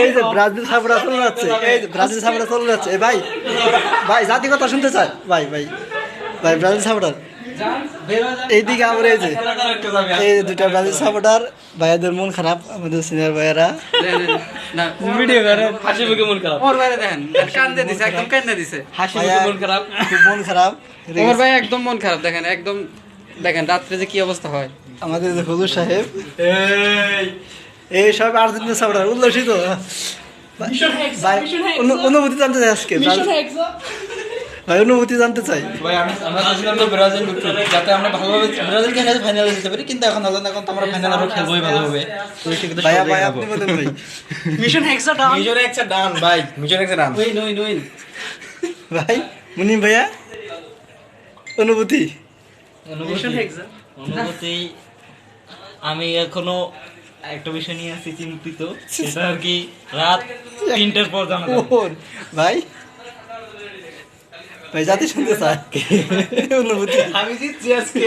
এই যে Brazil supporter চলে যাচ্ছে, এই যে ব্রাজিল সাপোর্টার চলে যাচ্ছে। ভাই ভাই জাতি কথা শুনতে চায় ভাই ভাই ভাই ব্রাজিল সাপোর্টার এইদিকে আবার এই যে দুটা ব্রাজিল সাপোর্টার ভাইয়াদের মন খারাপ, আমাদের সিনিয়র ভাইয়ারা ভিডিও করে হাসি মুখে মন খারাপ। ওর ভাই দেখেন কান্দে দিছে, একদম কান্দে দিছে। হাসি মুখে মন খারাপ, খুব মন খারাপ। ওর ভাই একদম মন খারাপ, দেখেন একদম, দেখেন রাত্রে যে কি অবস্থা হয়। আমাদের যে হুজুর সাহেব এই সব আর্জেন্টিনা সাপোর্টার উল্লসিত ভাই। অনুভূতি জানতে চাই আজকে ভাই, অনুভূতি জানতে চাই ভাই। আমরা চাইছিলাম তো ব্রাজিল উঠুক, যাতে আমরা ভালোভাবে ব্রাজিলকে কাছে ফাইনালে যেতে পারি, কিন্তু এখন এখন তো আমরা ফাইনাল আরো খেলবোই ভালোভাবে। তো সেক্ষেত্রে ভাইয়া ভাই আপনি বলেন ভাই। মিশনে একটা ডান ভাই, মিশনে একটা ডান। ভাই মুনিম ভাইয়া অনুভূতি অনুভূতি আমি এখনো একটা বিষয় নিয়ে আছি চিন্তিত, সেটা আর কি রাত 3টার পর জানা যাবে। ভাই ভাই জাতি শুনতে চায় অনুভূতি। আমি জিতছি আজকে।